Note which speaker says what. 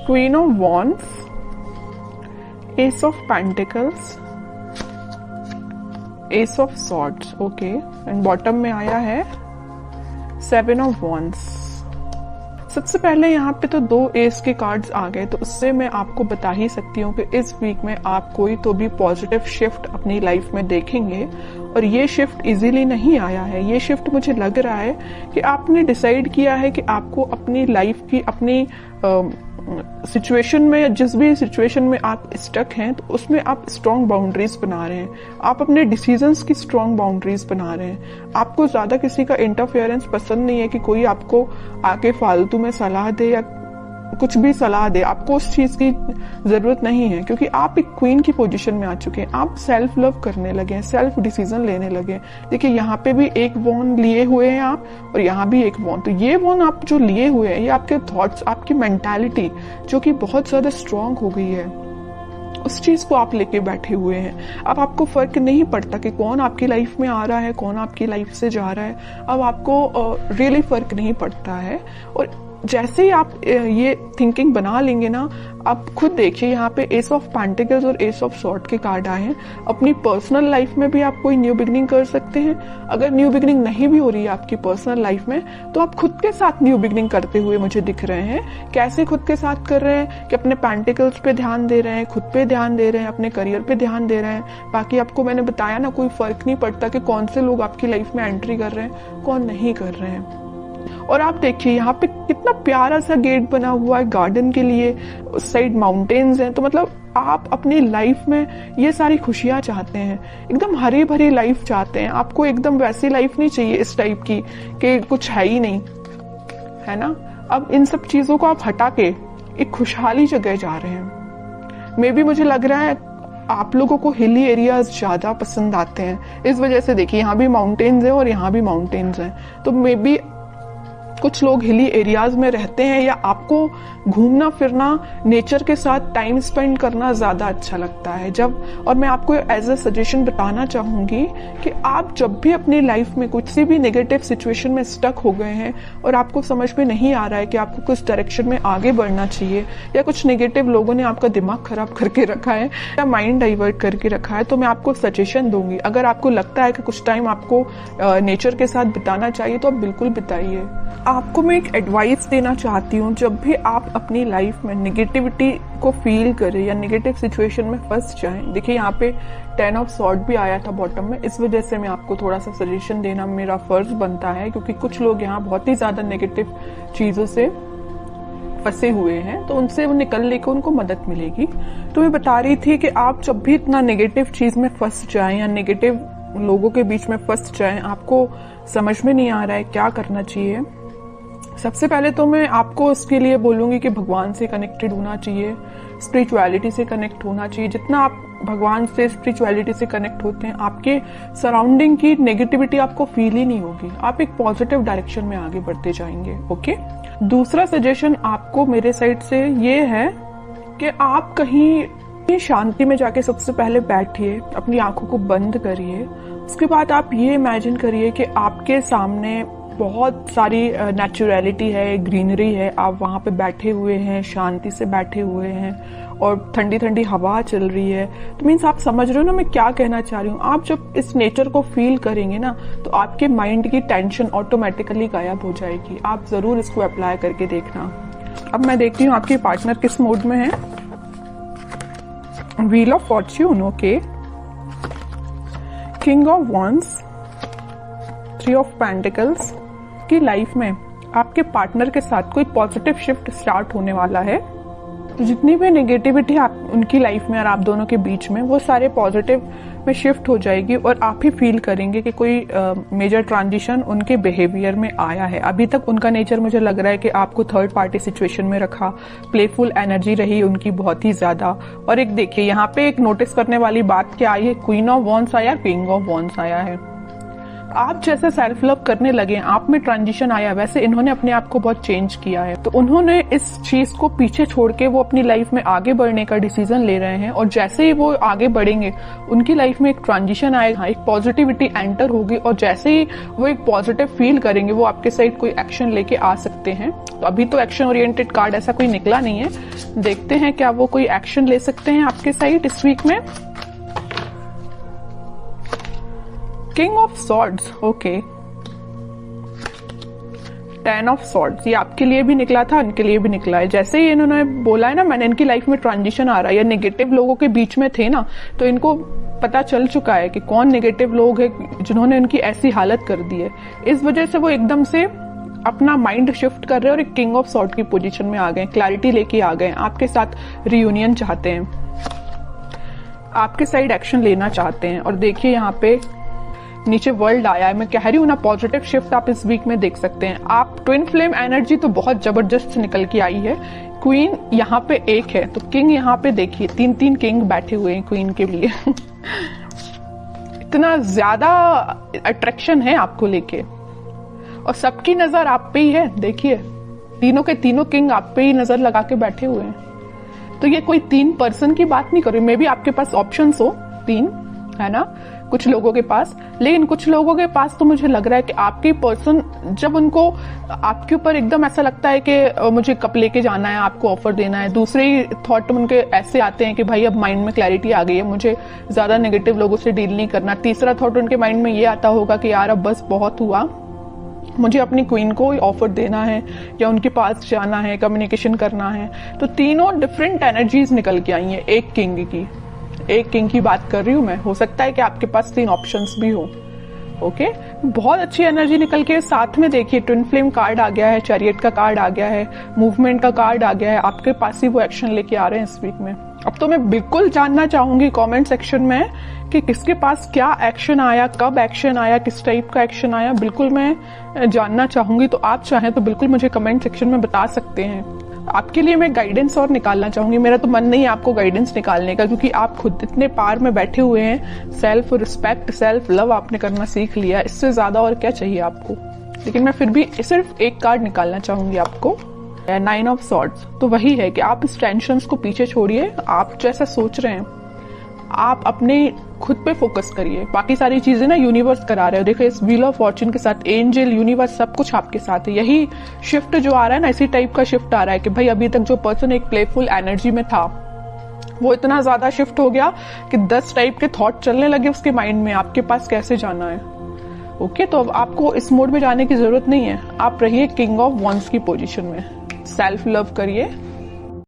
Speaker 1: Queen of wands, S of pentacles, S of swords, okay, and bottom में आया है 7 of wands. सबसे पहले यहाँ पे तो 2 एस के कार्ड्स आ गए, तो उससे मैं आपको बता ही सकती हूँ कि इस वीक में आप कोई तो भी पॉजिटिव शिफ्ट अपनी लाइफ में देखेंगे। और ये शिफ्ट इजीली नहीं आया है, ये शिफ्ट मुझे लग रहा है कि आपने डिसाइड किया है कि आपको अपनी लाइफ की, अपनी सिचुएशन में, जिस भी सिचुएशन में आप स्टक हैं, तो उसमें आप स्ट्रॉन्ग बाउंड्रीज बना रहे हैं, आप अपने डिसीजंस की स्ट्रॉन्ग बाउंड्रीज बना रहे हैं। आपको ज्यादा किसी का इंटरफेरेंस पसंद नहीं है कि कोई आपको आके फालतू में सलाह दे या कुछ भी सलाह दे, आपको उस चीज की जरूरत नहीं है, क्योंकि आप एक क्वीन की पोजीशन में आ चुके हैं। आप सेल्फ लव करने लगे हैं, सेल्फ डिसीजन लेने लगे हैं। देखिए यहाँ पे भी एक वॉन्ड लिए हुए हैं आप, और यहाँ भी एक वॉन्ड। तो ये वॉन्ड आप जो लिए हुए हैं, ये आपके थॉट्स, आपकी मेंटालिटी जो कि बहुत ज्यादा स्ट्रांग हो गई है, उस चीज को आप लेके बैठे हुए हैं। अब आपको फर्क नहीं पड़ता कि कौन आपकी लाइफ में आ रहा है, कौन आपकी लाइफ से जा रहा है। अब आपको रियली फर्क नहीं पड़ता है। और जैसे ही आप ये थिंकिंग बना लेंगे ना, आप खुद देखिए यहाँ पे एस ऑफ पेंटिकल्स और एस ऑफ सॉर्ड के कार्ड आए हैं। अपनी पर्सनल लाइफ में भी आप कोई न्यू बिगनिंग कर सकते हैं। अगर न्यू बिगनिंग नहीं भी हो रही है आपकी पर्सनल लाइफ में, तो आप खुद के साथ न्यू बिगनिंग करते हुए मुझे दिख रहे हैं। कैसे खुद के साथ कर रहे हैं कि अपने पेंटिकल्स पे ध्यान दे रहे हैं, खुद पे ध्यान दे रहे हैं, अपने करियर पे ध्यान दे रहे हैं। बाकी आपको मैंने बताया ना, कोई फर्क नहीं पड़ता कि कौन से लोग आपकी लाइफ में एंट्री कर रहे हैं, कौन नहीं कर रहे हैं। और आप देखिए यहाँ पे कितना प्यारा सा गेट बना हुआ है गार्डन के लिए, उस साइड माउंटेन्स हैं। तो मतलब आप अपनी लाइफ में ये सारी खुशियां चाहते हैं, एकदम हरी भरी लाइफ चाहते हैं। आपको एकदम वैसी लाइफ नहीं चाहिए इस टाइप की कि कुछ है ही नहीं, है ना। अब इन सब चीजों को आप हटा के एक खुशहाली जगह जा रहे हैं। मे बी मुझे लग रहा है आप लोगों को हिली एरियाज ज्यादा पसंद आते हैं, इस वजह से देखिए यहाँ भी माउंटेन्स हैं और यहाँ भी माउंटेन्स हैं। तो मे बी कुछ लोग हिली एरियाज में रहते हैं, या आपको घूमना फिरना, नेचर के साथ टाइम स्पेंड करना ज्यादा अच्छा लगता है। जब, और मैं आपको एज अ सजेशन बताना चाहूंगी कि आप जब भी अपनी लाइफ में कुछ सी भी नेगेटिव सिचुएशन में स्टक हो गए हैं और आपको समझ में नहीं आ रहा है कि आपको कुछ डायरेक्शन में आगे बढ़ना चाहिए, या कुछ नेगेटिव लोगों ने आपका दिमाग खराब करके रखा है या माइंड डाइवर्ट करके रखा है, तो मैं आपको सजेशन दूंगी। अगर आपको लगता है कि कुछ टाइम आपको नेचर के साथ बिताना चाहिए, तो आप बिल्कुल बिताइए। आपको मैं एक एडवाइस देना चाहती हूँ, जब भी आप अपनी लाइफ में नेगेटिविटी को फील करें या नेगेटिव सिचुएशन में फंस जाएं, देखिए यहाँ पे 10 ऑफ सॉर्ड भी आया था बॉटम में, इस वजह से मैं आपको थोड़ा सा सजेशन देना मेरा फर्ज बनता है, क्योंकि कुछ लोग यहाँ बहुत ही ज्यादा नेगेटिव चीजों से फंसे हुए हैं, तो उनसे वो निकलने को उनको मदद मिलेगी। तो मैं बता रही थी कि आप जब भी इतना नेगेटिव चीज में फंस जाएं या नेगेटिव लोगों के बीच में फंस जाएं, आपको समझ में नहीं आ रहा है क्या करना चाहिए, सबसे पहले तो मैं आपको इसके लिए बोलूंगी कि भगवान से कनेक्टेड होना चाहिए, स्पिरिचुअलिटी से कनेक्ट होना चाहिए। जितना आप भगवान से, स्पिरिचुअलिटी से कनेक्ट होते हैं, आपके सराउंडिंग की नेगेटिविटी आपको फील ही नहीं होगी, आप एक पॉजिटिव डायरेक्शन में आगे बढ़ते जाएंगे। ओके। दूसरा सजेशन आपको मेरे साइड से ये है कि आप कहीं शांति में जाके सबसे पहले बैठिए, अपनी आंखों को बंद करिए। उसके बाद आप ये इमेजिन करिए कि आपके सामने बहुत सारी नेचुरलिटी है, ग्रीनरी है, आप वहां पे बैठे हुए हैं, शांति से बैठे हुए हैं, और ठंडी ठंडी हवा चल रही है। तो मीन्स आप समझ रहे हो ना मैं क्या कहना चाह रही हूँ। आप जब इस नेचर को फील करेंगे ना, तो आपके माइंड की टेंशन ऑटोमेटिकली गायब हो जाएगी। आप जरूर इसको अप्लाई करके देखना। अब मैं देखती हूँ आपके पार्टनर किस मूड में है। Wheel of Fortune, okay, king of wands, 3 of pentacles. की लाइफ में आपके पार्टनर के साथ कोई पॉजिटिव शिफ्ट स्टार्ट होने वाला है। तो जितनी भी नेगेटिविटी आप उनकी लाइफ में और आप दोनों के बीच में, वो सारे पॉजिटिव में शिफ्ट हो जाएगी, और आप ही फील करेंगे कि कोई मेजर ट्रांजिशन उनके बिहेवियर में आया है। अभी तक उनका नेचर मुझे लग रहा है कि आपको थर्ड पार्टी सिचुएशन में रखा, प्लेफुल एनर्जी रही उनकी बहुत ही ज्यादा। और एक देखिए यहाँ पे एक नोटिस करने वाली बात क्या आई है, क्वीन ऑफ वॉन्ड्स आया, किंग ऑफ वॉन्ड्स आया है। आप जैसे सेल्फ लव करने लगे, आप में ट्रांजिशन आया, वैसे इन्होंने अपने आप को बहुत चेंज किया है। तो उन्होंने इस चीज को पीछे छोड़ के वो अपनी लाइफ में आगे बढ़ने का डिसीजन ले रहे हैं, और जैसे ही वो आगे बढ़ेंगे उनकी लाइफ में एक ट्रांजिशन आएगा, एक पॉजिटिविटी एंटर होगी, और जैसे ही वो एक पॉजिटिव फील करेंगे वो आपके साइड कोई एक्शन लेके आ सकते हैं। तो अभी तो एक्शन ओरिएंटेड कार्ड ऐसा कोई निकला नहीं है, देखते हैं क्या वो कोई एक्शन ले सकते हैं आपके साइड इस वीक में। King of swords, okay, 10 of swords, ये आपके लिए भी निकला था, इनके लिए भी निकला है। जैसे ही इन्होंने बोला है ना, मैंने इनकी लाइफ में ट्रांजिशन आ रहा है, या नेगेटिव लोगों के बीच में थे ना, तो इनको पता चल चुका है कि कौन नेगेटिव लोग हैं जिन्होंने इनकी ऐसी हालत कर दी है। इस वजह से वो एकदम से अपना माइंड शिफ्ट कर रहे हैं और एक किंग ऑफ सॉर्ड की पोजीशन में आ गए, क्लैरिटी लेके आ गए, आपके साथ रियूनियन चाहते हैं, आपके साइड एक्शन लेना चाहते हैं। और देखिए यहाँ पे नीचे वर्ल्ड आया है, मैं कह रही हूँ ना, पॉजिटिव शिफ्ट आप इस वीक में देख सकते हैं। आप ट्विन फ्लेम एनर्जी तो बहुत जबरदस्त निकल के आई है। क्वीन यहाँ पे एक है, तो किंग यहाँ पे देखिए 3-3 किंग बैठे हुए हैं क्वीन के लिए इतना ज्यादा अट्रैक्शन है आपको लेके, और सबकी नजर आप पे ही है। देखिए तीनों के तीनों किंग आप पे ही नजर लगा के बैठे हुए हैं। तो ये कोई 3 पर्सन की बात नहीं कर रही, मे भी आपके पास ऑप्शंस हो 3, है ना, कुछ लोगों के पास, लेकिन कुछ लोगों के पास तो मुझे लग रहा है कि आपके पर्सन, जब उनको आपके ऊपर एकदम ऐसा लगता है कि मुझे कप लेके जाना है, आपको ऑफर देना है, दूसरे ही थॉट उनके ऐसे आते हैं कि भाई अब माइंड में क्लैरिटी आ गई है, मुझे ज्यादा नेगेटिव लोगों से डील नहीं करना। तीसरा थॉट उनके माइंड में ये आता होगा कि यार अब बस बहुत हुआ, मुझे अपनी क्वीन को ऑफर देना है या उनके पास जाना है, कम्युनिकेशन करना है। तो तीनों डिफरेंट एनर्जीज निकल के आई हैं एक किंग की बात कर रही हूं मैं। हो सकता है कि आपके पास 3 ऑप्शंस भी हो। ओके, बहुत अच्छी एनर्जी निकल के साथ में देखिए ट्विन फ्लेम कार्ड आ गया है, चैरियट का कार्ड आ गया है, मूवमेंट का कार्ड आ गया है, आपके पास ही वो एक्शन लेके आ रहे हैं इस वीक में। अब तो मैं बिल्कुल जानना चाहूंगी कमेंट सेक्शन में कि किसके पास क्या एक्शन आया, कब एक्शन आया, किस टाइप का एक्शन आया, बिल्कुल मैं जानना चाहूंगी। तो आप चाहें तो बिल्कुल मुझे कमेंट सेक्शन में बता सकते हैं। आपके लिए मैं गाइडेंस और निकालना चाहूंगी। मेरा तो मन नहीं है आपको गाइडेंस निकालने का, क्योंकि आप खुद इतने पार में बैठे हुए हैं। सेल्फ रिस्पेक्ट, सेल्फ लव आपने करना सीख लिया, इससे ज्यादा और क्या चाहिए आपको। लेकिन मैं फिर भी सिर्फ एक कार्ड निकालना चाहूंगी आपको, 9 ऑफ सॉर्ड्स। तो वही है कि आप इस टेंशन को पीछे छोड़िए, आप जैसा सोच रहे हैं आप अपने खुद पे फोकस करिए, बाकी सारी चीजें ना यूनिवर्स करा रहे हो। देखो इस व्हील ऑफ फॉर्च्यून के साथ एंजल, यूनिवर्स सब कुछ आपके साथ है। यही शिफ्ट जो आ रहा है ना, इसी टाइप का शिफ्ट आ रहा है कि भाई अभी तक जो पर्सन एक प्लेफुल एनर्जी में था वो इतना ज्यादा शिफ्ट हो गया कि 10 टाइप के थॉट चलने लगे उसके माइंड में, आपके पास कैसे जाना है। ओके, तो अब आपको इस मोड में जाने की जरूरत नहीं है, आप रहिए किंग ऑफ वॉन्ड्स की पोजीशन में। सेल्फ लव करिए,